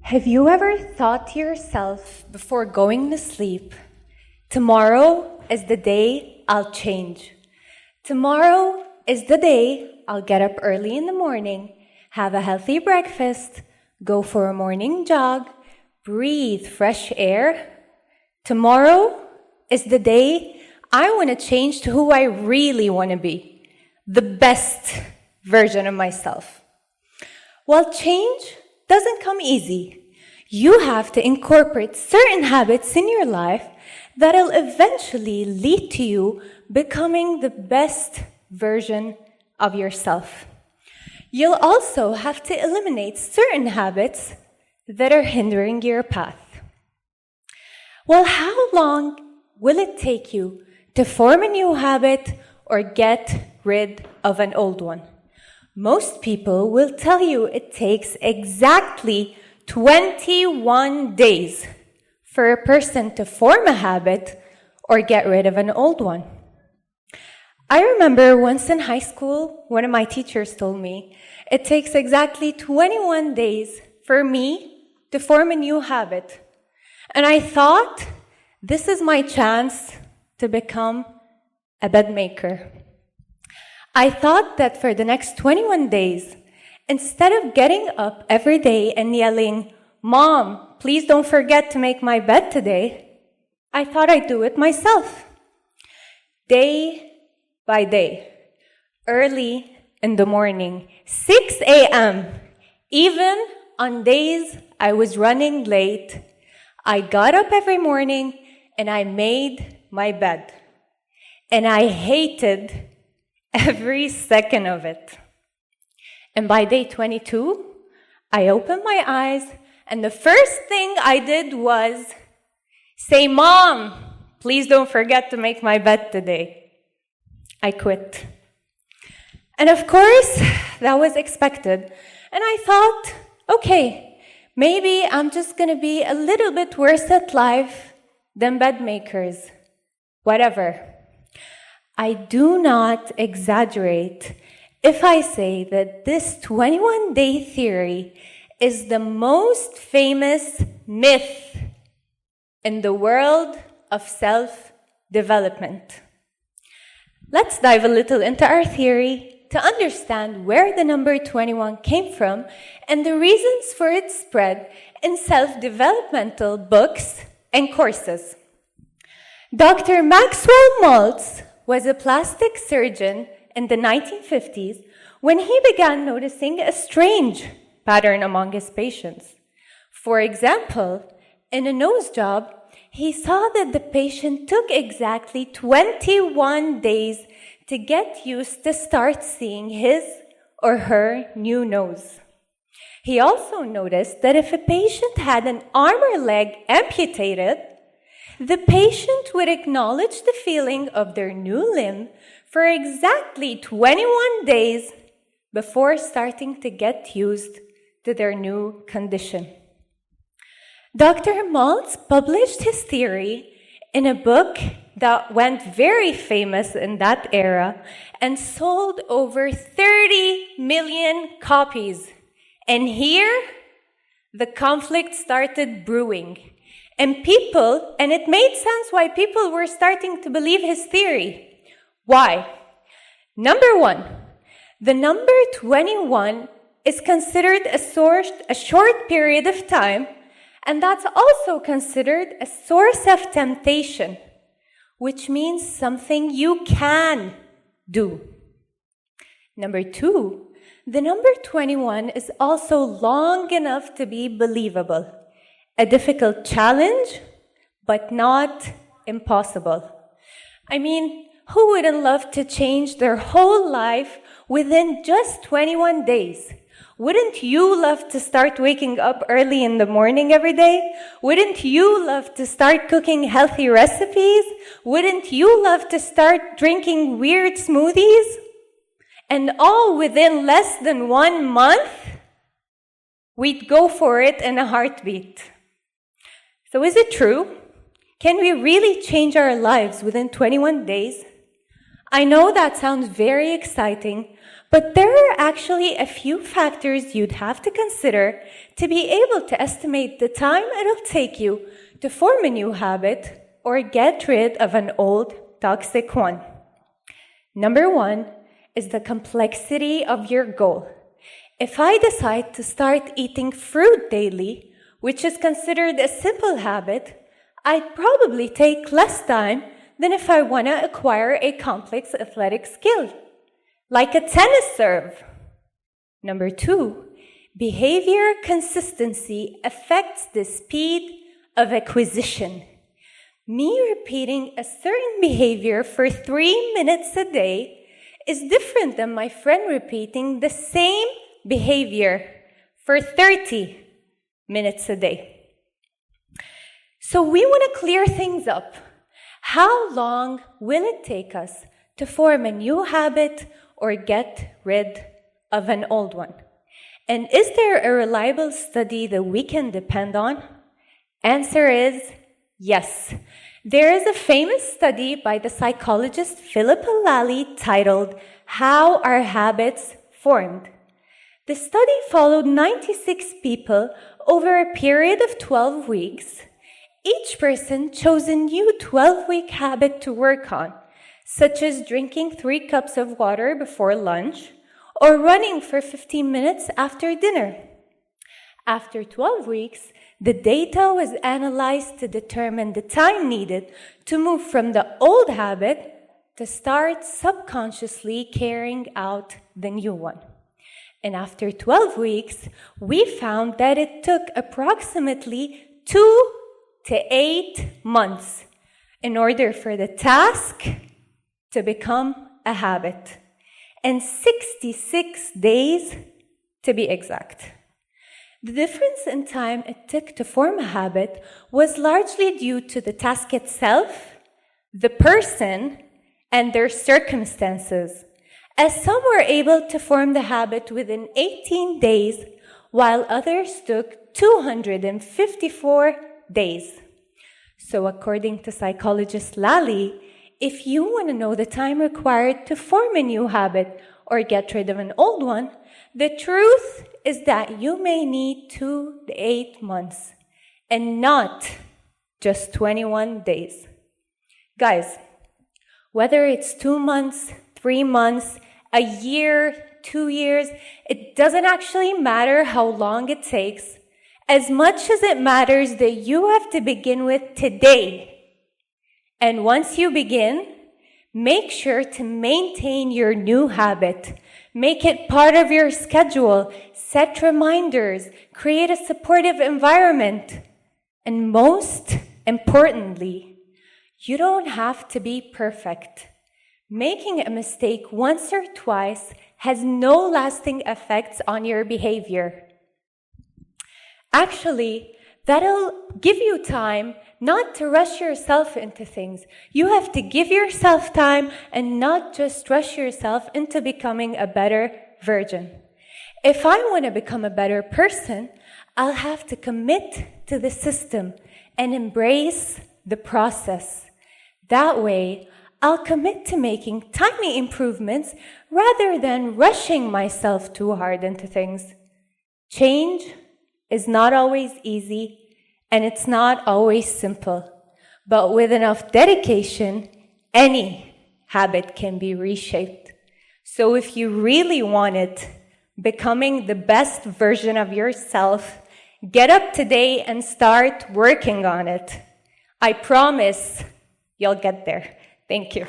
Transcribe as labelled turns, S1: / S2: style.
S1: Have you ever thought to yourself before going to sleep, tomorrow is the day I'll change. Tomorrow is the day I'll get up early in the morning, have a healthy breakfast, go for a morning jog, breathe fresh air. Tomorrow is the day I want to change to who I really want to be, the best version of myself. Well, change doesn't come easy. You have to incorporate certain habits in your life that'll eventually lead to you becoming the best version of yourself. You'll also have to eliminate certain habits that are hindering your path. Well, how long will it take you to form a new habit or get rid of an old one? Most people will tell you it takes exactly 21 days for a person to form a habit or get rid of an old one. I remember once in high school, one of my teachers told me it takes exactly 21 days for me to form a new habit. And I thought, this is my chance to become a bed maker. I thought that for the next 21 days, instead of getting up every day and yelling, "Mom, please don't forget to make my bed today," I thought I'd do it myself. Day by day, early in the morning, 6 a.m., even on days I was running late, I got up every morning and I made my bed. And I hated every second of it. And by day 22, I opened my eyes, and the first thing I did was say, "Mom, please don't forget to make my bed today." I quit. And of course, that was expected. And I thought, okay, maybe I'm just going to be a little bit worse at life than bed makers. Whatever. I do not exaggerate if I say that this 21-day theory is the most famous myth in the world of self-development. Let's dive a little into our theory to understand where the number 21 came from and the reasons for its spread in self-developmental books and courses. Dr. Maxwell Maltz was a plastic surgeon in the 1950s when he began noticing a strange pattern among his patients. For example, in a nose job, he saw that the patient took exactly 21 days to get used to start seeing his or her new nose. He also noticed that if a patient had an arm or leg amputated, the patient would acknowledge the feeling of their new limb for exactly 21 days before starting to get used to their new condition. Dr. Maltz published his theory in a book that went very famous in that era and sold over 30 million copies. And here, the conflict started brewing. And it made sense why people were starting to believe his theory. Why? Number one, the number 21 is considered a short period of time, and that's also considered a source of temptation, which means something you can do. Number two, the number 21 is also long enough to be believable. A difficult challenge, but not impossible. I mean, who wouldn't love to change their whole life within just 21 days? Wouldn't you love to start waking up early in the morning every day? Wouldn't you love to start cooking healthy recipes? Wouldn't you love to start drinking weird smoothies? And all within less than 1 month? We'd go for it in a heartbeat. So is it true? Can we really change our lives within 21 days? I know that sounds very exciting, but there are actually a few factors you'd have to consider to be able to estimate the time it'll take you to form a new habit or get rid of an old, toxic one. Number one is the complexity of your goal. If I decide to start eating fruit daily, which is considered a simple habit, I'd probably take less time than if I want to acquire a complex athletic skill, like a tennis serve. Number two, behavior consistency affects the speed of acquisition. Me repeating a certain behavior for 3 minutes a day is different than my friend repeating the same behavior for 30 minutes a day. So we want to clear things up. How long will it take us to form a new habit or get rid of an old one? And is there a reliable study that we can depend on? Answer is yes. There is a famous study by the psychologist Philippa Lally titled How Are Habits Formed? The study followed 96 people over a period of 12 weeks. Each person chose a new 12-week habit to work on, such as drinking 3 cups of water before lunch or running for 15 minutes after dinner. After 12 weeks, the data was analyzed to determine the time needed to move from the old habit to start subconsciously carrying out the new one. And after 12 weeks, we found that it took approximately 2 to 8 months in order for the task to become a habit, and 66 days to be exact. The difference in time it took to form a habit was largely due to the task itself, the person, and their circumstances, as some were able to form the habit within 18 days, while others took 254 days. So according to psychologist Lally, if you want to know the time required to form a new habit or get rid of an old one, the truth is that you may need 2 to 8 months and not just 21 days. Guys, whether it's 2 months, 3 months, a year, 2 years, it doesn't actually matter how long it takes, as much as it matters that you have to begin with today. And once you begin, make sure to maintain your new habit. Make it part of your schedule. Set reminders. Create a supportive environment. And most importantly, you don't have to be perfect. Making a mistake once or twice has no lasting effects on your behavior. Actually, that'll give you time not to rush yourself into things. You have to give yourself time and not just rush yourself into becoming a better version. If I want to become a better person, I'll have to commit to the system and embrace the process. That way, I'll commit to making tiny improvements rather than rushing myself too hard into things. Change is not always easy, and it's not always simple. But with enough dedication, any habit can be reshaped. So if you really want it, becoming the best version of yourself, get up today and start working on it. I promise you'll get there. Thank you.